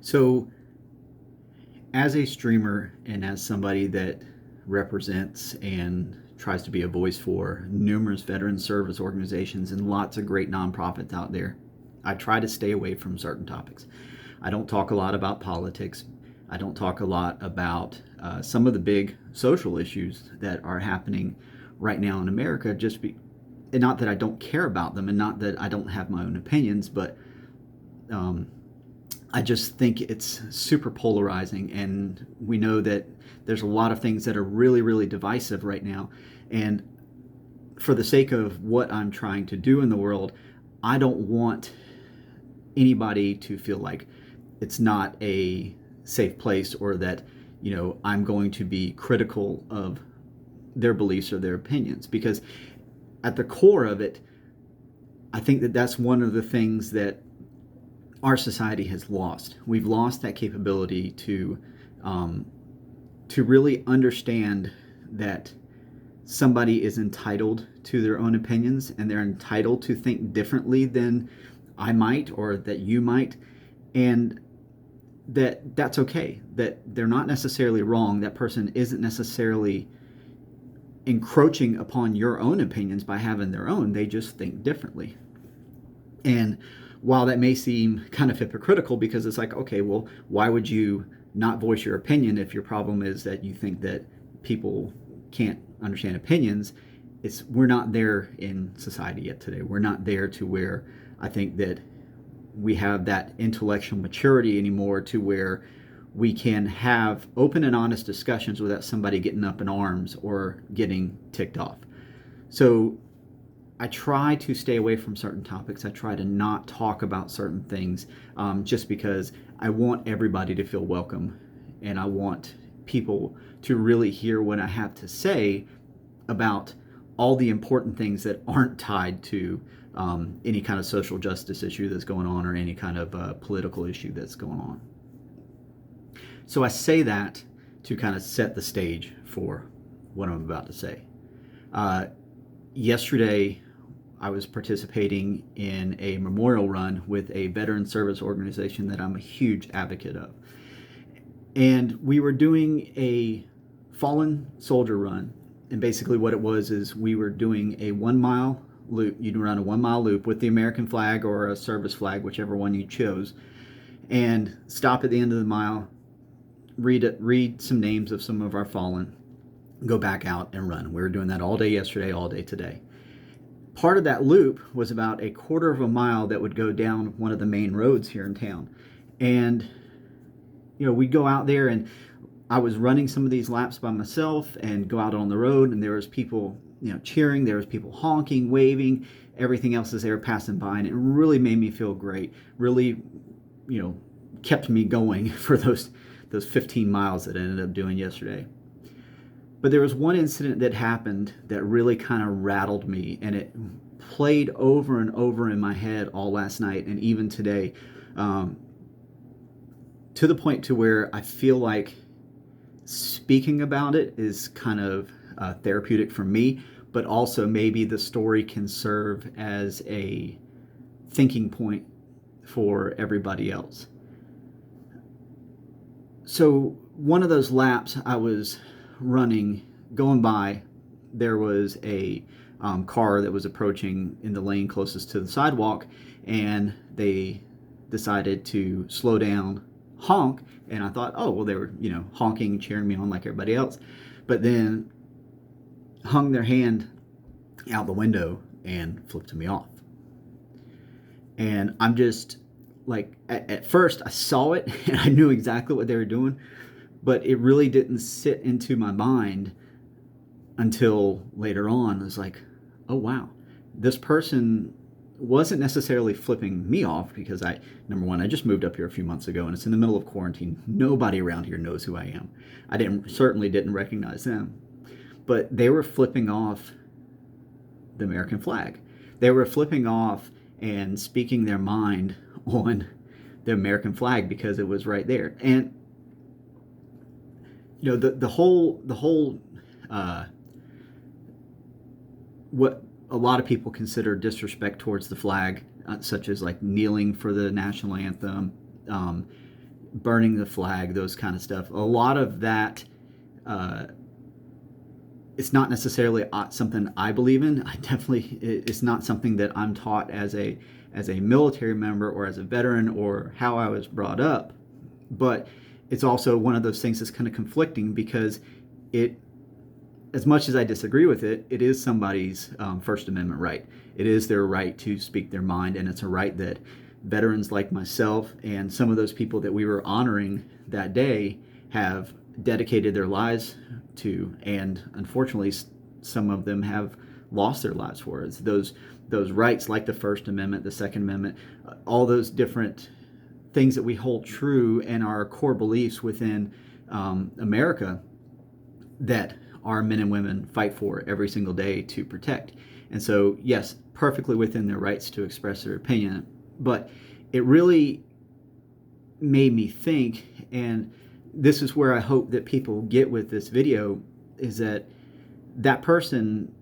So, as a streamer and as somebody that represents and tries to be a voice for numerous veteran service organizations and lots of great nonprofits out there, I try to stay away from certain topics. I don't talk a lot about politics. I don't talk a lot about some of the big social issues that are happening right now in America. And not that I don't care about them, and not that I don't have my own opinions, but um, I just think it's super polarizing, and we know that there's a lot of things that are really, really divisive right now. And for the sake of what I'm trying to do in the world, I don't want anybody to feel like it's not a safe place, or that, I'm going to be critical of their beliefs or their opinions. Because at the core of it, I think that that's one of the things that our society has lost. We've lost that capability to really understand that somebody is entitled to their own opinions, and they're entitled to think differently than I might, or that you might, and that's okay. That they're not necessarily wrong. That person isn't necessarily encroaching upon your own opinions by having their own. They just think differently. And while that may seem kind of hypocritical, because it's like, okay, well, why would you not voice your opinion if your problem is that you think that people can't understand opinions? We're not there in society yet today. We're not there to where I think that we have that intellectual maturity anymore, to where we can have open and honest discussions without somebody getting up in arms or getting ticked off. So I try to stay away from certain topics. I try to not talk about certain things, just because I want everybody to feel welcome, and I want people to really hear what I have to say about all the important things that aren't tied to any kind of social justice issue that's going on, or any kind of political issue that's going on. So I say that to kind of set the stage for what I'm about to say. Yesterday, I was participating in a memorial run with a veteran service organization that I'm a huge advocate of. And we were doing a fallen soldier run. And basically what it was is we were doing a 1 mile loop. You'd run a 1 mile loop with the American flag or a service flag, whichever one you chose, and stop at the end of the mile, read some names of some of our fallen, go back out and run. We were doing that all day yesterday, all day today. Part of that loop was about a quarter of a mile that would go down one of the main roads here in town. And, we'd go out there, and I was running some of these laps by myself and go out on the road, and there was people, cheering, there was people honking, waving, everything else as they were passing by. And it really made me feel great, really, kept me going for those 15 miles that I ended up doing yesterday. But there was one incident that happened that really kind of rattled me, and it played over and over in my head all last night and even today, to the point to where I feel like speaking about it is kind of therapeutic for me, but also maybe the story can serve as a thinking point for everybody else. So one of those laps I was running, going by, there was a car that was approaching in the lane closest to the sidewalk, and they decided to slow down, honk, and I thought, oh, well, they were, honking, cheering me on like everybody else, but then hung their hand out the window and flipped me off. And I'm just like, at first I saw it and I knew exactly what they were doing, but it really didn't sit into my mind until later on. I was like, oh wow, this person wasn't necessarily flipping me off, because number one, I just moved up here a few months ago, and it's in the middle of quarantine. Nobody around here knows who I am. I certainly didn't recognize them, but they were flipping off the American flag. They were flipping off and speaking their mind on the American flag because it was right there. And the whole what a lot of people consider disrespect towards the flag, such as like kneeling for the national anthem, burning the flag, those kind of stuff. A lot of that, it's not necessarily something I believe in. It's not something that I'm taught as a military member or as a veteran or how I was brought up. But it's also one of those things that's kind of conflicting, because it, as much as I disagree with it, it is somebody's First Amendment right. It is their right to speak their mind, and it's a right that veterans like myself and some of those people that we were honoring that day have dedicated their lives to, and unfortunately some of them have lost their lives for it. It's those rights, like the First Amendment, the Second Amendment, all those different things that we hold true and our core beliefs within America, that our men and women fight for every single day to protect. And so, yes, perfectly within their rights to express their opinion. But it really made me think, and this is where I hope that people get with this video, is that that person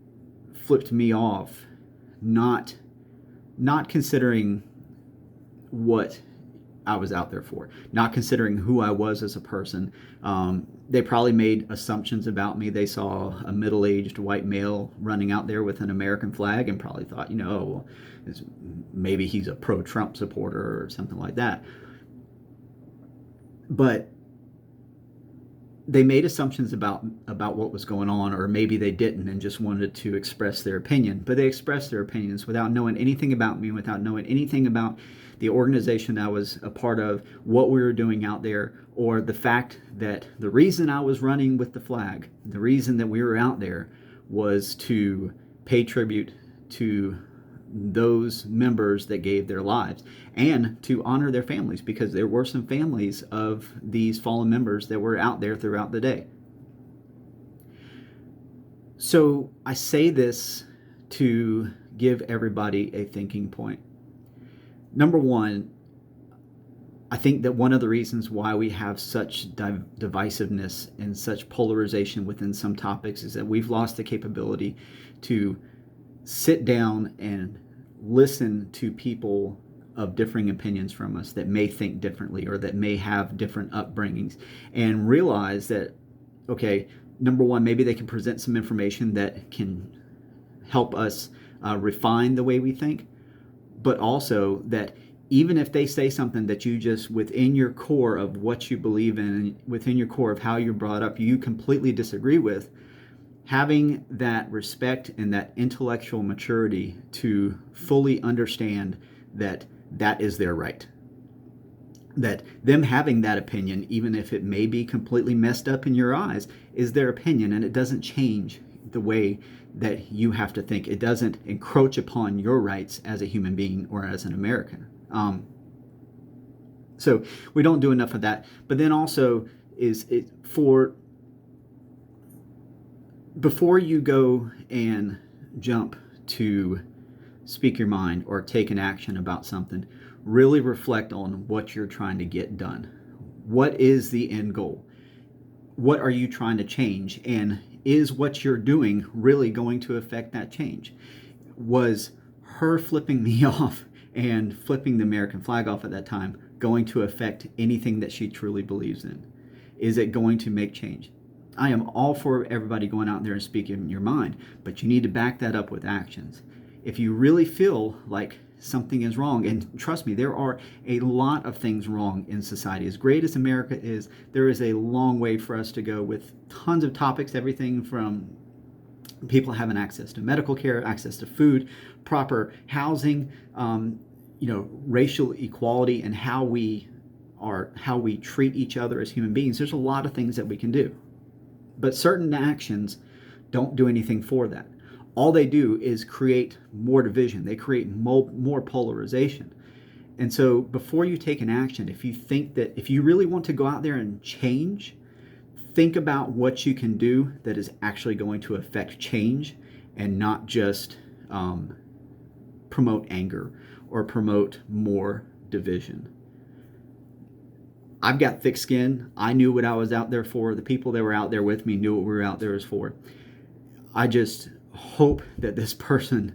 flipped me off, not considering what I was out there for, not considering who I was as a person. They probably made assumptions about me. They saw a middle-aged white male running out there with an American flag and probably thought, oh, well, maybe he's a pro-Trump supporter or something like that. But they made assumptions about what was going on, or maybe they didn't and just wanted to express their opinion. But they expressed their opinions without knowing anything about me, without knowing anything about the organization I was a part of, what we were doing out there, or the fact that the reason I was running with the flag, the reason that we were out there, was to pay tribute to those members that gave their lives and to honor their families, because there were some families of these fallen members that were out there throughout the day. So I say this to give everybody a thinking point. Number one, I think that one of the reasons why we have such divisiveness and such polarization within some topics is that we've lost the capability to sit down and listen to people of differing opinions from us that may think differently or that may have different upbringings, and realize that, okay, number one, maybe they can present some information that can help us refine the way we think, but also that even if they say something that you just, within your core of what you believe in, and within your core of how you're brought up, you completely disagree with, having that respect and that intellectual maturity to fully understand that that is their right. That them having that opinion, even if it may be completely messed up in your eyes, is their opinion, and it doesn't change the way that you have to think. It doesn't encroach upon your rights as a human being or as an American. So we don't do enough of that. But then also before you go and jump to speak your mind or take an action about something, really reflect on what you're trying to get done. What is the end goal? What are you trying to change? And is what you're doing really going to affect that change? Was her flipping me off and flipping the American flag off at that time going to affect anything that she truly believes in? Is it going to make change? I am all for everybody going out there and speaking your mind, but you need to back that up with actions. If you really feel like something is wrong, and trust me, there are a lot of things wrong in society. As great as America is, there is a long way for us to go with tons of topics, everything from people having access to medical care, access to food, proper housing, racial equality, and how we treat each other as human beings. There's a lot of things that we can do, but certain actions don't do anything for that. All they do is create more division. They create more polarization. And so before you take an action, if you really want to go out there and change, think about what you can do that is actually going to affect change, and not just promote anger or promote more division. I've got thick skin. I knew what I was out there for. The people that were out there with me knew what we were out there for. I just hope that this person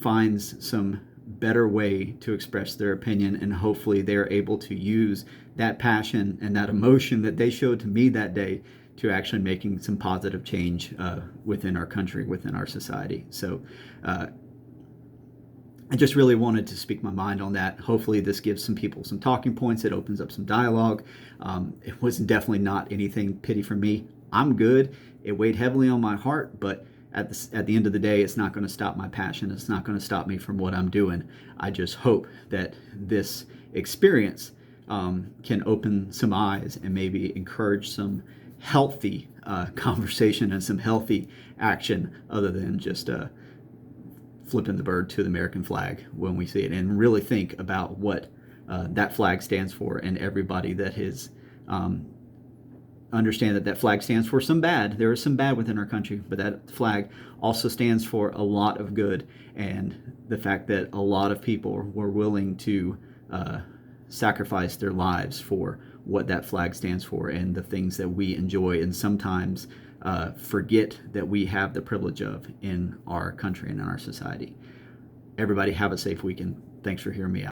finds some better way to express their opinion, and hopefully they're able to use that passion and that emotion that they showed to me that day to actually making some positive change within our country, within our society. So I just really wanted to speak my mind on that. Hopefully this gives some people some talking points. It opens up some dialogue. It was definitely not anything pity for me. I'm good. It weighed heavily on my heart, but at the end of the day, it's not going to stop my passion. It's not going to stop me from what I'm doing. I just hope that this experience can open some eyes and maybe encourage some healthy conversation and some healthy action other than just flipping the bird to the American flag when we see it, and really think about what that flag stands for, and everybody that is understand that that flag stands for some bad. There is some bad within our country, but that flag also stands for a lot of good, and the fact that a lot of people were willing to sacrifice their lives for what that flag stands for and the things that we enjoy and sometimes forget that we have the privilege of in our country and in our society. Everybody have a safe weekend. Thanks for hearing me out.